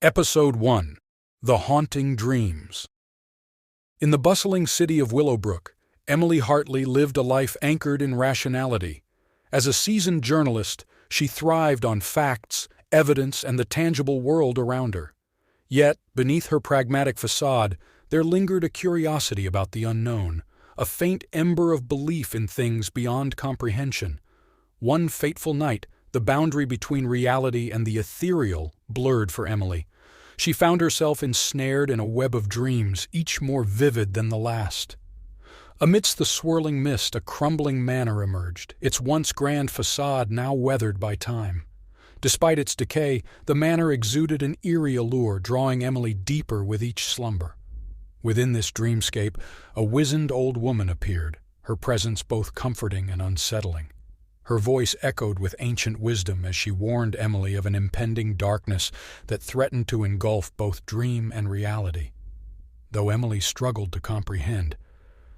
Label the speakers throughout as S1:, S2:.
S1: Episode 1: The Haunting Dreams. In the bustling city of Willowbrook, Emily Hartley lived a life anchored in rationality. As a seasoned journalist, she thrived on facts, evidence, and the tangible world around her. Yet, beneath her pragmatic facade, there lingered a curiosity about the unknown, a faint ember of belief in things beyond comprehension. One fateful night, the boundary between reality and the ethereal blurred for Emily. She found herself ensnared in a web of dreams, each more vivid than the last. Amidst the swirling mist, a crumbling manor emerged, its once grand facade now weathered by time. Despite its decay, the manor exuded an eerie allure, drawing Emily deeper with each slumber. Within this dreamscape, a wizened old woman appeared, her presence both comforting and unsettling. Her voice echoed with ancient wisdom as she warned Emily of an impending darkness that threatened to engulf both dream and reality. Though Emily struggled to comprehend,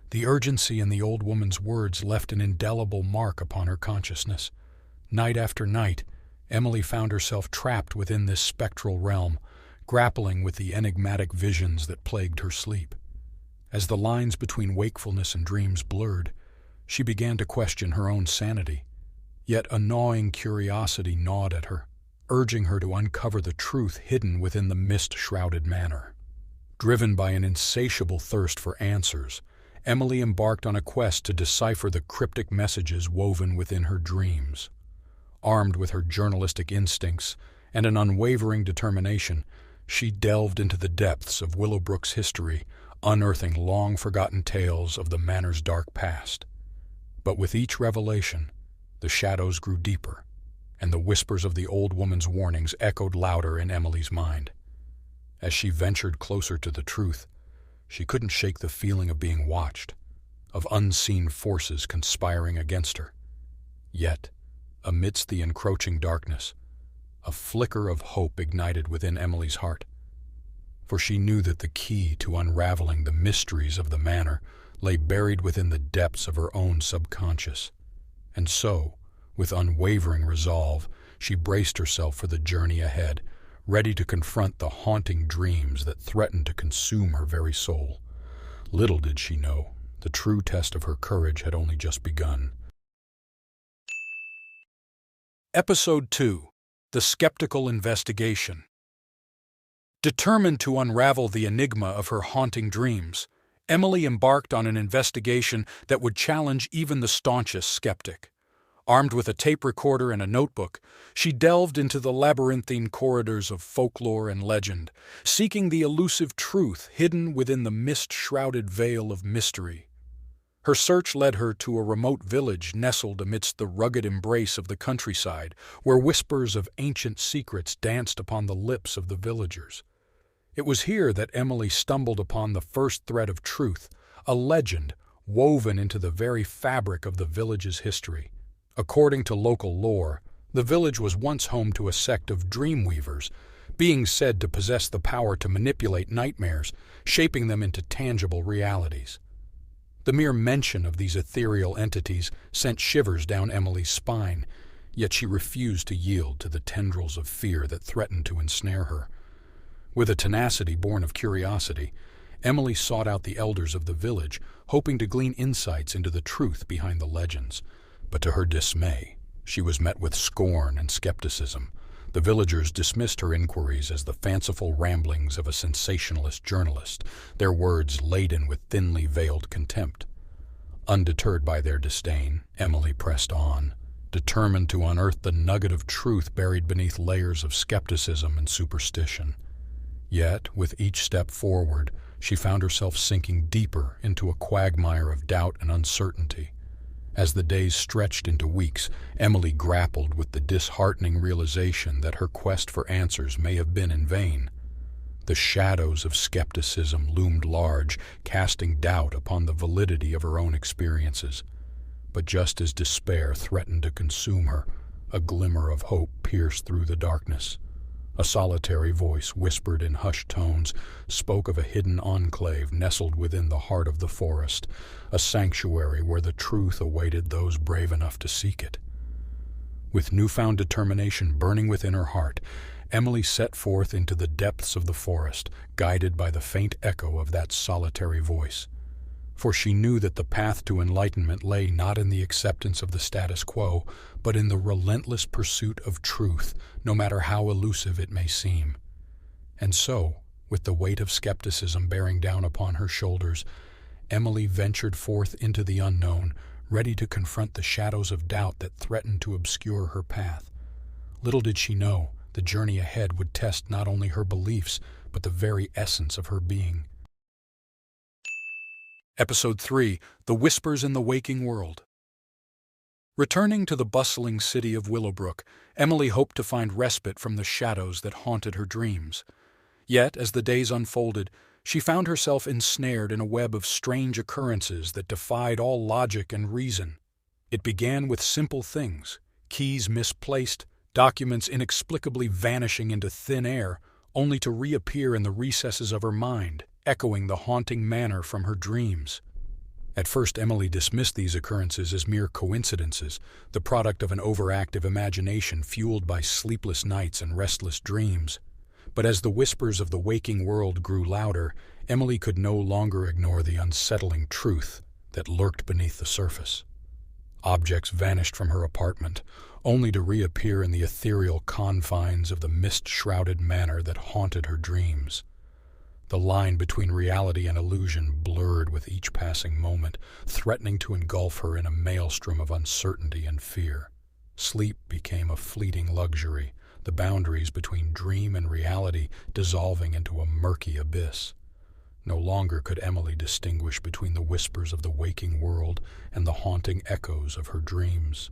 S1: the urgency in the old woman's words left an indelible mark upon her consciousness. Night after night, Emily found herself trapped within this spectral realm, grappling with the enigmatic visions that plagued her sleep. As the lines between wakefulness and dreams blurred, she began to question her own sanity. Yet a gnawing curiosity gnawed at her, urging her to uncover the truth hidden within the mist-shrouded manor. Driven by an insatiable thirst for answers, Emily embarked on a quest to decipher the cryptic messages woven within her dreams. Armed with her journalistic instincts and an unwavering determination, she delved into the depths of Willowbrook's history, unearthing long-forgotten tales of the manor's dark past. But with each revelation, the shadows grew deeper, and the whispers of the old woman's warnings echoed louder in Emily's mind. As she ventured closer to the truth, she couldn't shake the feeling of being watched, of unseen forces conspiring against her. Yet, amidst the encroaching darkness, a flicker of hope ignited within Emily's heart. For she knew that the key to unraveling the mysteries of the manor lay buried within the depths of her own subconscious. And so, with unwavering resolve, she braced herself for the journey ahead, ready to confront the haunting dreams that threatened to consume her very soul. Little did she know, the true test of her courage had only just begun. Episode 2: The Skeptical Investigation. Determined to unravel the enigma of her haunting dreams, Emily embarked on an investigation that would challenge even the staunchest skeptic. Armed with a tape recorder and a notebook, she delved into the labyrinthine corridors of folklore and legend, seeking the elusive truth hidden within the mist-shrouded veil of mystery. Her search led her to a remote village nestled amidst the rugged embrace of the countryside, where whispers of ancient secrets danced upon the lips of the villagers. It was here that Emily stumbled upon the first thread of truth, a legend woven into the very fabric of the village's history. According to local lore, the village was once home to a sect of dreamweavers, being said to possess the power to manipulate nightmares, shaping them into tangible realities. The mere mention of these ethereal entities sent shivers down Emily's spine, yet she refused to yield to the tendrils of fear that threatened to ensnare her. With a tenacity born of curiosity, Emily sought out the elders of the village, hoping to glean insights into the truth behind the legends. But to her dismay, she was met with scorn and skepticism. The villagers dismissed her inquiries as the fanciful ramblings of a sensationalist journalist, their words laden with thinly veiled contempt. Undeterred by their disdain, Emily pressed on, determined to unearth the nugget of truth buried beneath layers of skepticism and superstition. Yet, with each step forward, she found herself sinking deeper into a quagmire of doubt and uncertainty. As the days stretched into weeks, Emily grappled with the disheartening realization that her quest for answers may have been in vain. The shadows of skepticism loomed large, casting doubt upon the validity of her own experiences. But just as despair threatened to consume her, a glimmer of hope pierced through the darkness. A solitary voice, whispered in hushed tones, spoke of a hidden enclave nestled within the heart of the forest, a sanctuary where the truth awaited those brave enough to seek it. With newfound determination burning within her heart, Emily set forth into the depths of the forest, guided by the faint echo of that solitary voice. For she knew that the path to enlightenment lay not in the acceptance of the status quo, but in the relentless pursuit of truth, no matter how elusive it may seem. And so, with the weight of skepticism bearing down upon her shoulders, Emily ventured forth into the unknown, ready to confront the shadows of doubt that threatened to obscure her path. Little did she know, the journey ahead would test not only her beliefs, but the very essence of her being. Episode 3: The Whispers in the Waking World. Returning to the bustling city of Willowbrook, Emily hoped to find respite from the shadows that haunted her dreams. Yet, as the days unfolded, she found herself ensnared in a web of strange occurrences that defied all logic and reason. It began with simple things: keys misplaced, documents inexplicably vanishing into thin air, only to reappear in the recesses of her mind, echoing the haunting manner from her dreams. At first, Emily dismissed these occurrences as mere coincidences, the product of an overactive imagination fueled by sleepless nights and restless dreams. But as the whispers of the waking world grew louder, Emily could no longer ignore the unsettling truth that lurked beneath the surface. Objects vanished from her apartment, only to reappear in the ethereal confines of the mist-shrouded manor that haunted her dreams. The line between reality and illusion blurred with each passing moment, threatening to engulf her in a maelstrom of uncertainty and fear. Sleep became a fleeting luxury, the boundaries between dream and reality dissolving into a murky abyss. No longer could Emily distinguish between the whispers of the waking world and the haunting echoes of her dreams.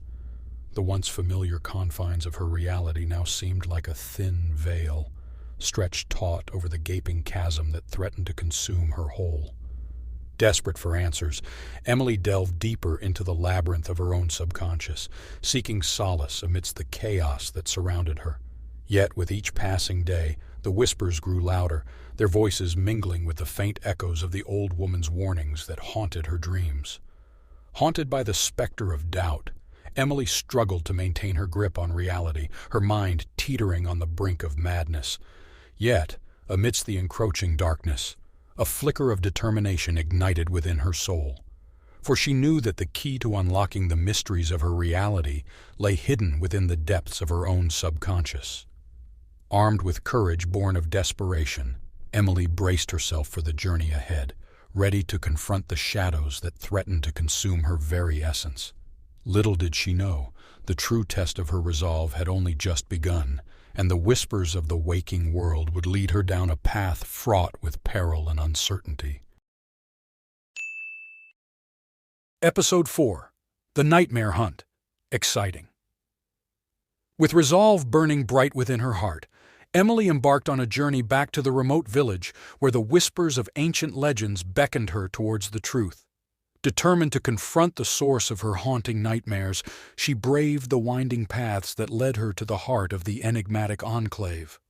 S1: The once familiar confines of her reality now seemed like a thin veil, stretched taut over the gaping chasm that threatened to consume her whole. Desperate for answers, Emily delved deeper into the labyrinth of her own subconscious, seeking solace amidst the chaos that surrounded her. Yet with each passing day, the whispers grew louder, their voices mingling with the faint echoes of the old woman's warnings that haunted her dreams. Haunted by the specter of doubt, Emily struggled to maintain her grip on reality, her mind teetering on the brink of madness. Yet, amidst the encroaching darkness, a flicker of determination ignited within her soul. For she knew that the key to unlocking the mysteries of her reality lay hidden within the depths of her own subconscious. Armed with courage born of desperation, Emily braced herself for the journey ahead, ready to confront the shadows that threatened to consume her very essence. Little did she know, the true test of her resolve had only just begun, and the whispers of the waking world would lead her down a path fraught with peril and uncertainty. Episode 4: The Nightmare Hunt. Exciting. With resolve burning bright within her heart, Emily embarked on a journey back to the remote village where the whispers of ancient legends beckoned her towards the truth. Determined to confront the source of her haunting nightmares, she braved the winding paths that led her to the heart of the enigmatic enclave.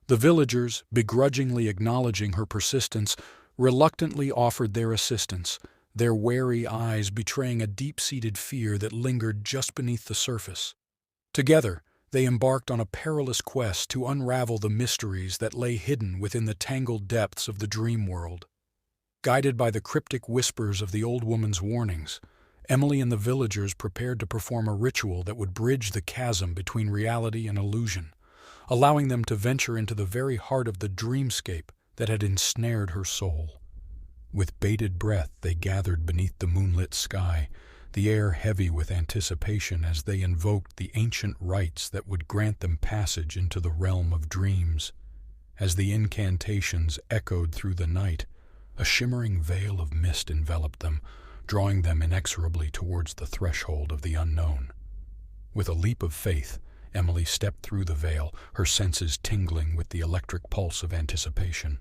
S1: The villagers, begrudgingly acknowledging her persistence, reluctantly offered their assistance, their wary eyes betraying a deep-seated fear that lingered just beneath the surface. Together, they embarked on a perilous quest to unravel the mysteries that lay hidden within the tangled depths of the dream world. Guided by the cryptic whispers of the old woman's warnings, Emily and the villagers prepared to perform a ritual that would bridge the chasm between reality and illusion, allowing them to venture into the very heart of the dreamscape that had ensnared her soul. With bated breath, they gathered beneath the moonlit sky, the air heavy with anticipation as they invoked the ancient rites that would grant them passage into the realm of dreams. As the incantations echoed through the night, a shimmering veil of mist enveloped them, drawing them inexorably towards the threshold of the unknown. With a leap of faith, Emily stepped through the veil, her senses tingling with the electric pulse of anticipation.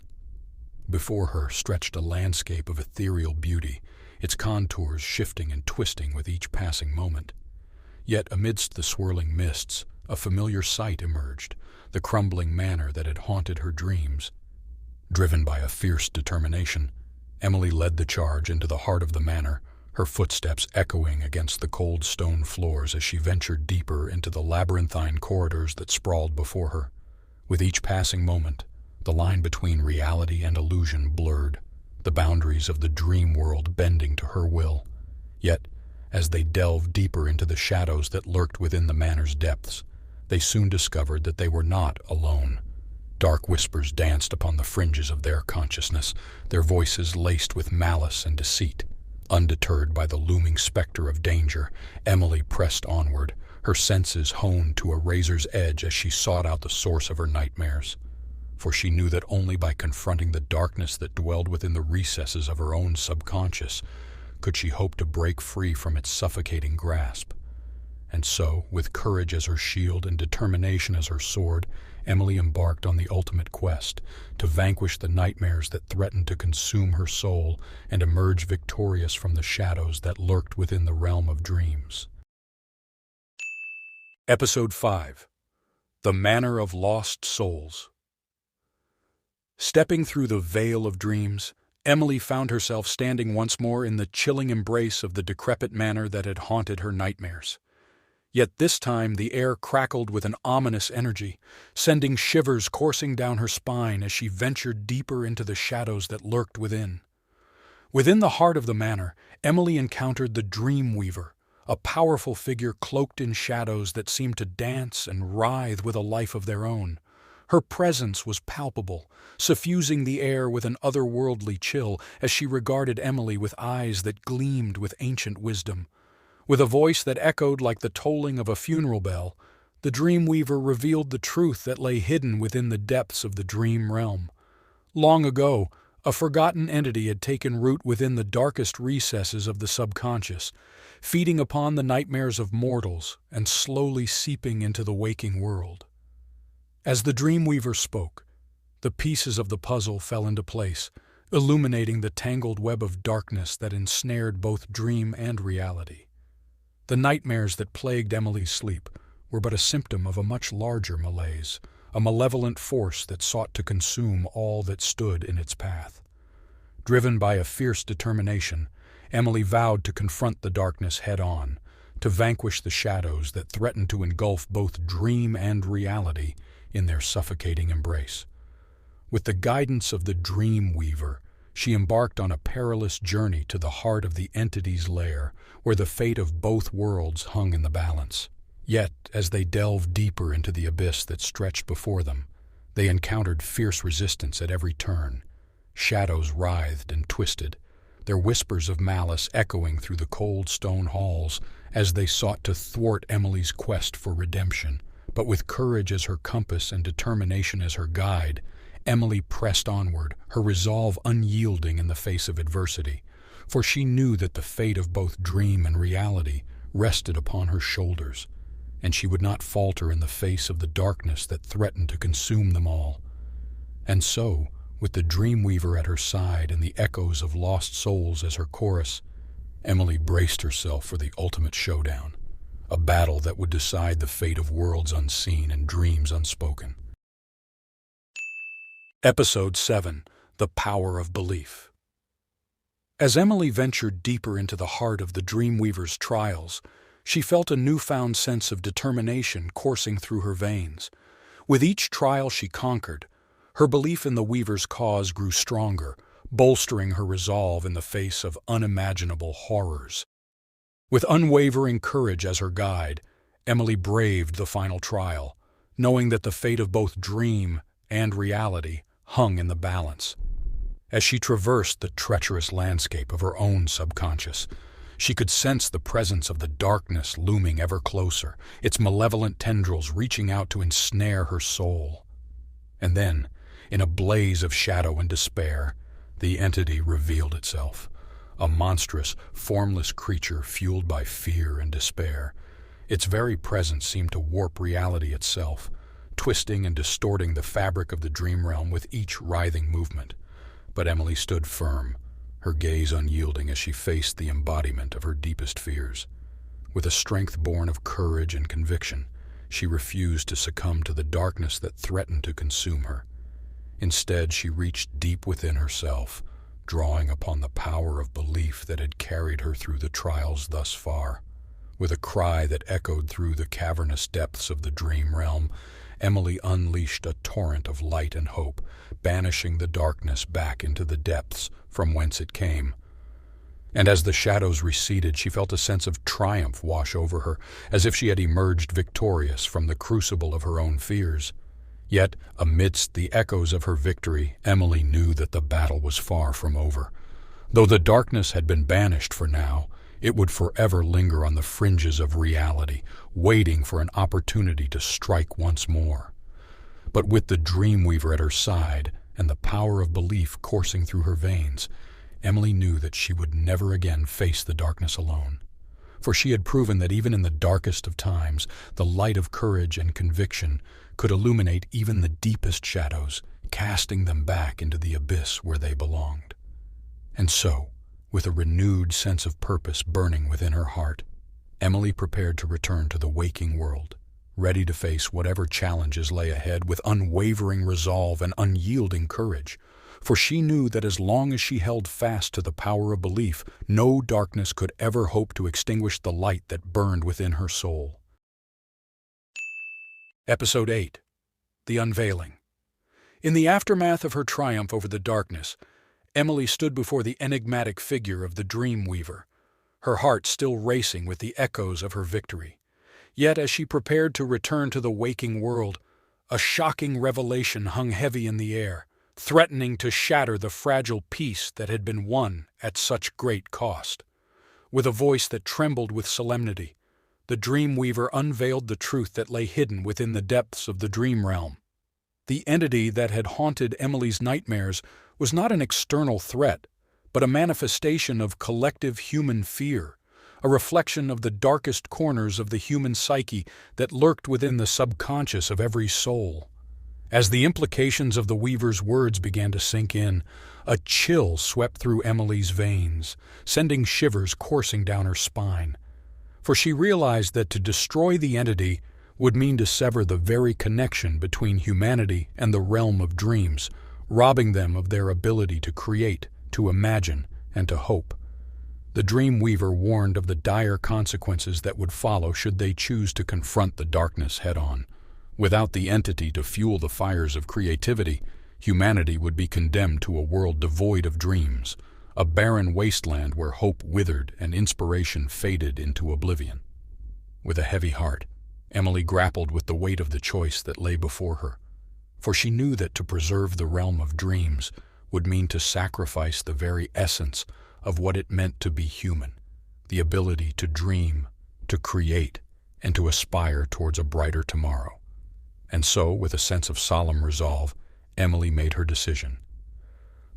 S1: Before her stretched a landscape of ethereal beauty, its contours shifting and twisting with each passing moment. Yet amidst the swirling mists, a familiar sight emerged, the crumbling manor that had haunted her dreams. Driven by a fierce determination, Emily led the charge into the heart of the manor, her footsteps echoing against the cold stone floors as she ventured deeper into the labyrinthine corridors that sprawled before her. With each passing moment, the line between reality and illusion blurred, the boundaries of the dream world bending to her will. Yet, as they delved deeper into the shadows that lurked within the manor's depths, they soon discovered that they were not alone. Dark whispers danced upon the fringes of their consciousness, their voices laced with malice and deceit. Undeterred by the looming specter of danger, Emily pressed onward, her senses honed to a razor's edge as she sought out the source of her nightmares. For she knew that only by confronting the darkness that dwelled within the recesses of her own subconscious could she hope to break free from its suffocating grasp. And so, with courage as her shield and determination as her sword, Emily embarked on the ultimate quest to vanquish the nightmares that threatened to consume her soul and emerge victorious from the shadows that lurked within the realm of dreams. Episode 5. The Manor of Lost Souls. Stepping through the veil of dreams, Emily found herself standing once more in the chilling embrace of the decrepit manor that had haunted her nightmares. Yet this time the air crackled with an ominous energy, sending shivers coursing down her spine as she ventured deeper into the shadows that lurked within. Within the heart of the manor, Emily encountered the Dream Weaver, a powerful figure cloaked in shadows that seemed to dance and writhe with a life of their own. Her presence was palpable, suffusing the air with an otherworldly chill as she regarded Emily with eyes that gleamed with ancient wisdom. With a voice that echoed like the tolling of a funeral bell, the Dreamweaver revealed the truth that lay hidden within the depths of the dream realm. Long ago, a forgotten entity had taken root within the darkest recesses of the subconscious, feeding upon the nightmares of mortals and slowly seeping into the waking world. As the Dreamweaver spoke, the pieces of the puzzle fell into place, illuminating the tangled web of darkness that ensnared both dream and reality. The nightmares that plagued Emily's sleep were but a symptom of a much larger malaise, a malevolent force that sought to consume all that stood in its path. Driven by a fierce determination, Emily vowed to confront the darkness head-on, to vanquish the shadows that threatened to engulf both dream and reality in their suffocating embrace. With the guidance of the Dream Weaver, she embarked on a perilous journey to the heart of the entity's lair, where the fate of both worlds hung in the balance. Yet, as they delved deeper into the abyss that stretched before them, they encountered fierce resistance at every turn. Shadows writhed and twisted, their whispers of malice echoing through the cold stone halls as they sought to thwart Emily's quest for redemption. But with courage as her compass and determination as her guide, Emily pressed onward, her resolve unyielding in the face of adversity, for she knew that the fate of both dream and reality rested upon her shoulders, and she would not falter in the face of the darkness that threatened to consume them all. And so, with the Dreamweaver at her side and the echoes of lost souls as her chorus, Emily braced herself for the ultimate showdown, a battle that would decide the fate of worlds unseen and dreams unspoken. Episode 7. The Power of Belief. As Emily ventured deeper into the heart of the Dreamweaver's trials, she felt a newfound sense of determination coursing through her veins. With each trial she conquered, her belief in the Weaver's cause grew stronger, bolstering her resolve in the face of unimaginable horrors. With unwavering courage as her guide, Emily braved the final trial, knowing that the fate of both dream and reality hung in the balance. As she traversed the treacherous landscape of her own subconscious, she could sense the presence of the darkness looming ever closer, its malevolent tendrils reaching out to ensnare her soul. And then, in a blaze of shadow and despair, the entity revealed itself, a monstrous, formless creature fueled by fear and despair. Its very presence seemed to warp reality itself, twisting and distorting the fabric of the dream realm with each writhing movement. But Emily stood firm, her gaze unyielding as she faced the embodiment of her deepest fears. With a strength born of courage and conviction, she refused to succumb to the darkness that threatened to consume her. Instead, she reached deep within herself, drawing upon the power of belief that had carried her through the trials thus far. With a cry that echoed through the cavernous depths of the dream realm, Emily unleashed a torrent of light and hope, banishing the darkness back into the depths from whence it came. And as the shadows receded, she felt a sense of triumph wash over her, as if she had emerged victorious from the crucible of her own fears. Yet, amidst the echoes of her victory, Emily knew that the battle was far from over. Though the darkness had been banished for now, it would forever linger on the fringes of reality, waiting for an opportunity to strike once more. But with the Dreamweaver at her side and the power of belief coursing through her veins, Emily knew that she would never again face the darkness alone. For she had proven that even in the darkest of times, the light of courage and conviction could illuminate even the deepest shadows, casting them back into the abyss where they belonged. And so, with a renewed sense of purpose burning within her heart, Emily prepared to return to the waking world, ready to face whatever challenges lay ahead with unwavering resolve and unyielding courage. For she knew that as long as she held fast to the power of belief, no darkness could ever hope to extinguish the light that burned within her soul. Episode 8. The Unveiling. In the aftermath of her triumph over the darkness, Emily stood before the enigmatic figure of the Dreamweaver, her heart still racing with the echoes of her victory. Yet as she prepared to return to the waking world, a shocking revelation hung heavy in the air, threatening to shatter the fragile peace that had been won at such great cost. With a voice that trembled with solemnity, the Dreamweaver unveiled the truth that lay hidden within the depths of the dream realm. The entity that had haunted Emily's nightmares was not an external threat, but a manifestation of collective human fear, a reflection of the darkest corners of the human psyche that lurked within the subconscious of every soul. As the implications of the Weaver's words began to sink in, a chill swept through Emily's veins, sending shivers coursing down her spine. For she realized that to destroy the entity would mean to sever the very connection between humanity and the realm of dreams, robbing them of their ability to create, to imagine, and to hope. The Dreamweaver warned of the dire consequences that would follow should they choose to confront the darkness head-on. Without the entity to fuel the fires of creativity, humanity would be condemned to a world devoid of dreams, a barren wasteland where hope withered and inspiration faded into oblivion. With a heavy heart, Emily grappled with the weight of the choice that lay before her, for she knew that to preserve the realm of dreams would mean to sacrifice the very essence of what it meant to be human, the ability to dream, to create, and to aspire towards a brighter tomorrow. And so, with a sense of solemn resolve, Emily made her decision.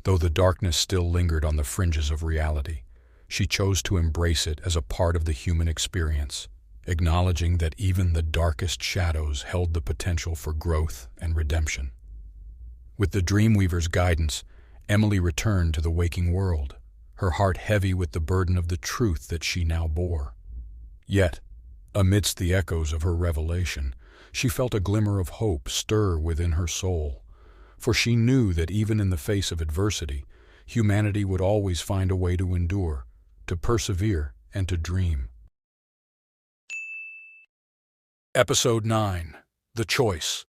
S1: Though the darkness still lingered on the fringes of reality, she chose to embrace it as a part of the human experience, acknowledging that even the darkest shadows held the potential for growth and redemption. With the Dreamweaver's guidance, Emily returned to the waking world, her heart heavy with the burden of the truth that she now bore. Yet, amidst the echoes of her revelation, she felt a glimmer of hope stir within her soul, for she knew that even in the face of adversity, humanity would always find a way to endure, to persevere, and to dream. Episode 9. The Choice.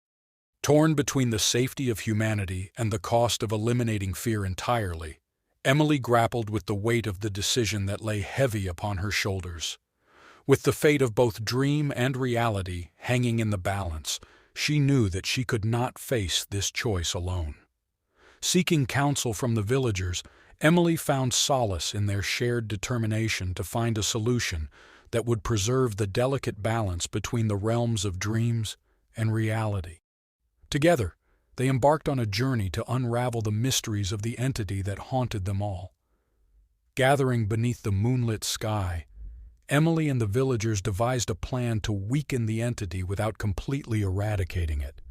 S1: Torn between the safety of humanity and the cost of eliminating fear entirely, Emily grappled with the weight of the decision that lay heavy upon her shoulders. With the fate of both dream and reality hanging in the balance, she knew that she could not face this choice alone. Seeking counsel from the villagers, Emily found solace in their shared determination to find a solution that would preserve the delicate balance between the realms of dreams and reality. Together, they embarked on a journey to unravel the mysteries of the entity that haunted them all. Gathering beneath the moonlit sky, Emily and the villagers devised a plan to weaken the entity without completely eradicating it.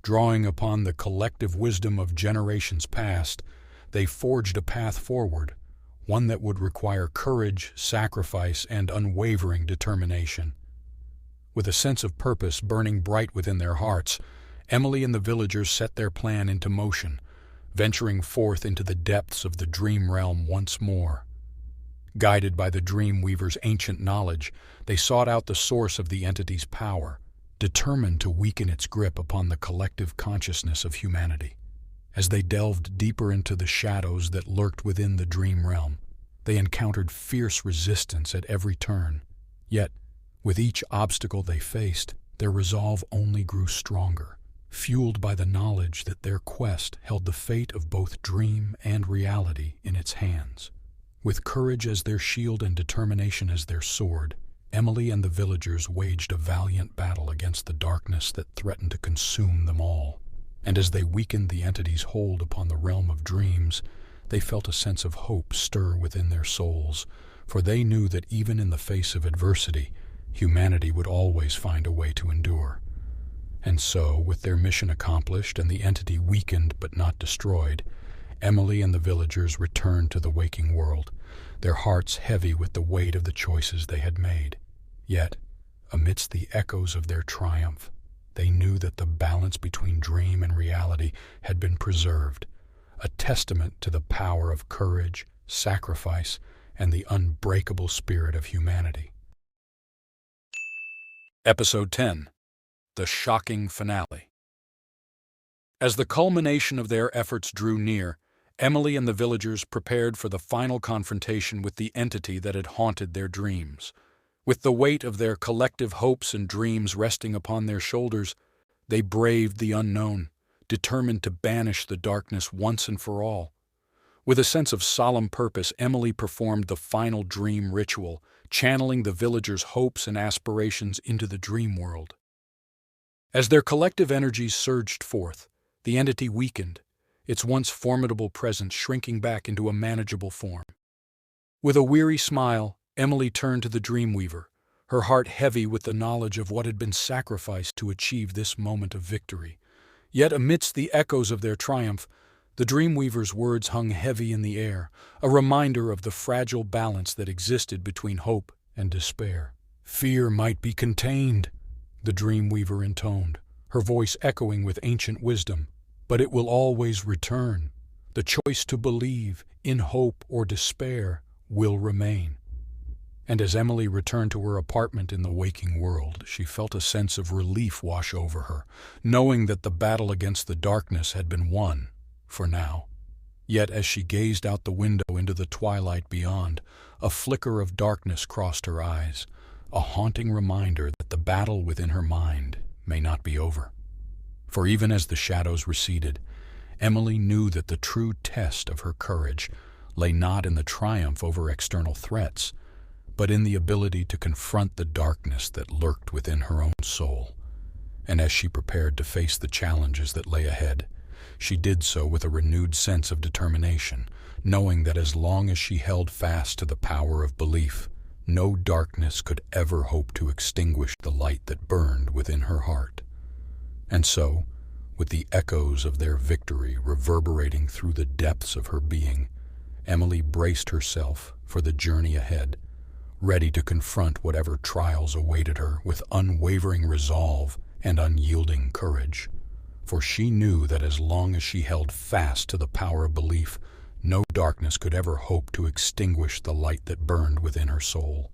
S1: Drawing upon the collective wisdom of generations past, they forged a path forward, one that would require courage, sacrifice, and unwavering determination. With a sense of purpose burning bright within their hearts, Emily and the villagers set their plan into motion, venturing forth into the depths of the dream realm once more. Guided by the Dreamweaver's ancient knowledge, they sought out the source of the entity's power, determined to weaken its grip upon the collective consciousness of humanity. As they delved deeper into the shadows that lurked within the dream realm, they encountered fierce resistance at every turn. Yet, with each obstacle they faced, their resolve only grew stronger, fueled by the knowledge that their quest held the fate of both dream and reality in its hands. With courage as their shield and determination as their sword, Emily and the villagers waged a valiant battle against the darkness that threatened to consume them all. And as they weakened the entity's hold upon the realm of dreams, they felt a sense of hope stir within their souls, for they knew that even in the face of adversity, humanity would always find a way to endure. And so, with their mission accomplished and the entity weakened but not destroyed, Emily and the villagers returned to the waking world, their hearts heavy with the weight of the choices they had made. Yet, amidst the echoes of their triumph, they knew that the balance between dream and reality had been preserved, a testament to the power of courage, sacrifice, and the unbreakable spirit of humanity. Episode 10. The Shocking Finale. As the culmination of their efforts drew near, Emily and the villagers prepared for the final confrontation with the entity that had haunted their dreams. With the weight of their collective hopes and dreams resting upon their shoulders, they braved the unknown, determined to banish the darkness once and for all. With a sense of solemn purpose, Emily performed the final dream ritual, channeling the villagers' hopes and aspirations into the dream world. As their collective energies surged forth, the entity weakened, its once formidable presence shrinking back into a manageable form. With a weary smile, Emily turned to the Dreamweaver, her heart heavy with the knowledge of what had been sacrificed to achieve this moment of victory. Yet amidst the echoes of their triumph, the Dreamweaver's words hung heavy in the air, a reminder of the fragile balance that existed between hope and despair. "Fear might be contained," the Dreamweaver intoned, her voice echoing with ancient wisdom, "but it will always return. The choice to believe, in hope or despair, will remain." And as Emily returned to her apartment in the waking world, she felt a sense of relief wash over her, knowing that the battle against the darkness had been won, for now. Yet as she gazed out the window into the twilight beyond, a flicker of darkness crossed her eyes, a haunting reminder that the battle within her mind may not be over. For even as the shadows receded, Emily knew that the true test of her courage lay not in the triumph over external threats, but in the ability to confront the darkness that lurked within her own soul. And as she prepared to face the challenges that lay ahead, she did so with a renewed sense of determination, knowing that as long as she held fast to the power of belief, no darkness could ever hope to extinguish the light that burned within her heart. And so, with the echoes of their victory reverberating through the depths of her being, Emily braced herself for the journey ahead, ready to confront whatever trials awaited her with unwavering resolve and unyielding courage. For she knew that as long as she held fast to the power of belief, no darkness could ever hope to extinguish the light that burned within her soul.